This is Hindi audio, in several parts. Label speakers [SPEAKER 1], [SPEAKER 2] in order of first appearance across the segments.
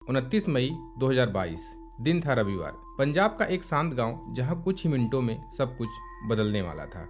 [SPEAKER 1] 29 मई 2022 दिन था रविवार। पंजाब का एक शांत गांव जहां कुछ ही मिनटों में सब कुछ बदलने वाला था।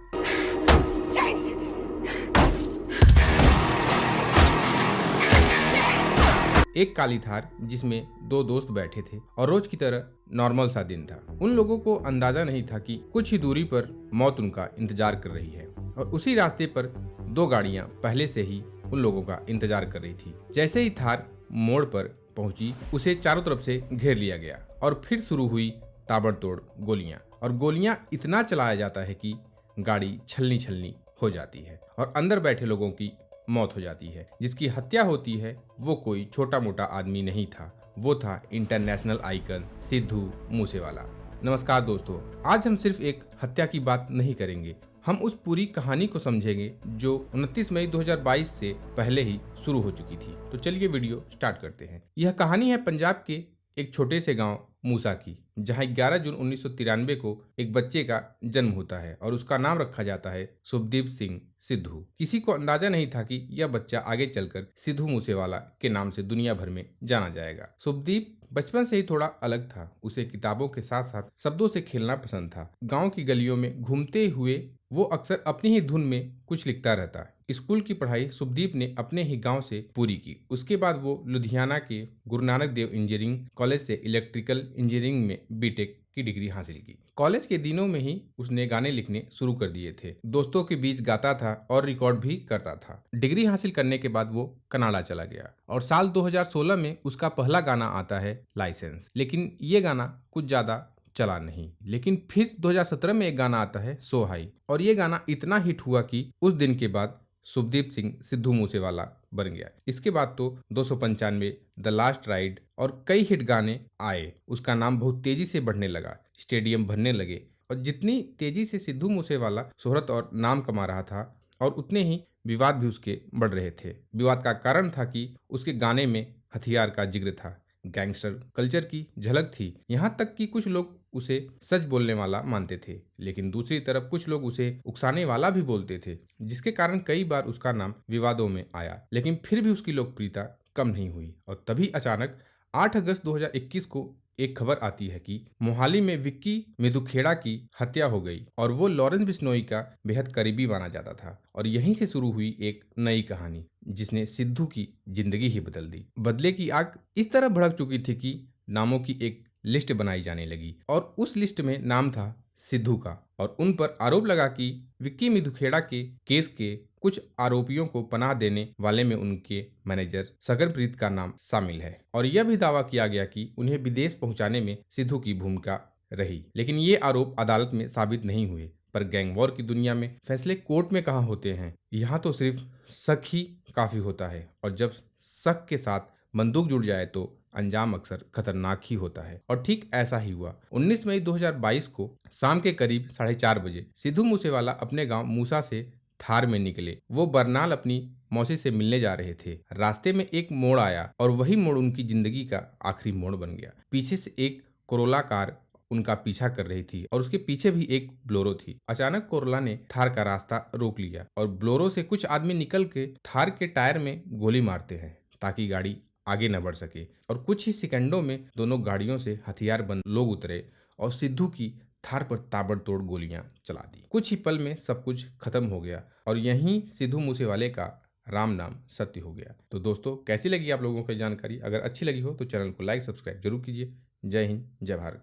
[SPEAKER 1] एक काली थार जिसमें दो दोस्त बैठे थे और रोज की तरह नॉर्मल सा दिन था। उन लोगों को अंदाजा नहीं था कि कुछ ही दूरी पर मौत उनका इंतजार कर रही है और उसी रास्ते पर दो गाड़ियां पहले से ही उन लोगों का इंतजार कर रही थी। जैसे ही थार मोड़ पर पहुंची, उसे चारों तरफ से घेर लिया गया और फिर शुरू हुई ताबड़तोड़ गोलियां। और गोलियां इतना चलाया जाता है कि गाड़ी छलनी छलनी हो जाती है और अंदर बैठे लोगों की मौत हो जाती है। जिसकी हत्या होती है वो कोई छोटा मोटा आदमी नहीं था, वो था इंटरनेशनल आइकन सिद्धू मूसेवाला। नमस्कार दोस्तों, आज हम सिर्फ एक हत्या की बात नहीं करेंगे, हम उस पूरी कहानी को समझेंगे जो 29 मई 2022 से पहले ही शुरू हो चुकी थी। तो चलिए वीडियो स्टार्ट करते हैं। यह कहानी है पंजाब के एक छोटे से गांव मूसा की, जहां 11 जून 1993 को एक बच्चे का जन्म होता है और उसका नाम रखा जाता है शुभदीप सिंह सिद्धू। किसी को अंदाजा नहीं था कि यह बच्चा आगे चलकर सिद्धू मूसेवाला के नाम से दुनिया भर में जाना जाएगा। शुभदीप बचपन से ही थोड़ा अलग था। उसे किताबों के साथ साथ शब्दों से खेलना पसंद था। गांव की गलियों में घूमते हुए वो अक्सर अपनी ही धुन में कुछ लिखता रहता। स्कूल की पढ़ाई शुभदीप ने अपने ही गांव से पूरी की। उसके बाद वो लुधियाना के गुरु नानक देव इंजीनियरिंग कॉलेज से इलेक्ट्रिकल इंजीनियरिंग में बीटेक की डिग्री हासिल की। कॉलेज के दिनों में ही उसने गाने लिखने शुरू कर दिए थे। दोस्तों के बीच गाता था और रिकॉर्ड भी करता था। डिग्री हासिल करने के बाद वो कनाडा चला गया और साल 2016 में उसका पहला गाना आता है लाइसेंस। लेकिन ये गाना कुछ ज्यादा चला नहीं। लेकिन फिर 2017 में एक गाना आता है सो हाई और ये गाना इतना हिट हुआ कि उस दिन के बाद शुभदीप सिंह सिद्धू मूसेवाला बन गया। इसके बाद तो 295, द लास्ट राइड और कई हिट गाने आए। उसका नाम बहुत तेजी से बढ़ने लगा, स्टेडियम भरने लगे और जितनी तेजी से सिद्धू मूसेवाला शोहरत और नाम कमा रहा था और उतने ही विवाद भी उसके बढ़ रहे थे। विवाद का कारण था कि उसके गाने में हथियार का जिक्र था, गैंगस्टर कल्चर की झलक थी। यहाँ तक कि कुछ लोग उसे सच बोलने वाला मानते थे, लेकिन दूसरी तरफ कुछ लोग उसे उकसाने वाला भी बोलते थे, जिसके कारण कई बार उसका नाम विवादों में आया। लेकिन फिर भी उसकी लोकप्रियता कम नहीं हुई और तभी अचानक 8 अगस्त 2021 को एक खबर आती है कि मोहाली में विक्की मेदुखेड़ा की हत्या हो गई और वो लॉरेंस बिश्नोई का बेहद करीबी माना जाता था। और यहीं से शुरू हुई एक नई कहानी जिसने सिद्धू की जिंदगी ही बदल दी। बदले की आग इस तरह भड़क चुकी थी कि नामों की एक लिस्ट बनाई जाने लगी और उस लिस्ट में नाम था सिद्धू का। और उन पर आरोप लगा कि विक्की मेदुखेड़ा के केस के कुछ आरोपियों को पनाह देने वाले में उनके मैनेजर सकरप्रीत का नाम शामिल है। और यह भी दावा किया गया कि उन्हें विदेश पहुंचाने में सिद्धू की भूमिका रही। लेकिन ये आरोप अदालत में साबित नहीं हुए। पर गैंग वॉर की दुनिया में फैसले कोर्ट में कहाँ होते हैं, यहाँ तो सिर्फ शक ही काफी होता है और जब शक के साथ बंदूक जुड़ जाए तो अंजाम अक्सर खतरनाक ही होता है। और ठीक ऐसा ही हुआ। 19 मई 2022 को शाम के करीब 4:30 बजे सिद्धू मूसेवाला अपने गांव मूसा से थार में निकले। वो बरनाल अपनी मौसी से मिलने जा रहे थे। रास्ते में एक मोड़ आया और वही मोड़ उनकी जिंदगी का आखिरी मोड़ बन गया। पीछे से एक कोरोला कार उनका पीछा कर रही थी और उसके पीछे भी एक ब्लोरो थी। अचानक कोरोला ने थार का रास्ता रोक लिया और ब्लोरो से कुछ आदमी निकल के थार के टायर में गोली मारते हैं ताकि गाड़ी आगे न बढ़ सके। और कुछ ही सेकंडों में दोनों गाड़ियों से हथियारबंद लोग उतरे और सिद्धू की थार पर ताबड़तोड़ गोलियां चला दी। कुछ ही पल में सब कुछ खत्म हो गया और यहीं सिद्धू मूसेवाले का राम नाम सत्य हो गया। तो दोस्तों, कैसी लगी आप लोगों को जानकारी? अगर अच्छी लगी हो तो चैनल को लाइक सब्सक्राइब जरूर कीजिए। जय हिंद, जय भारत।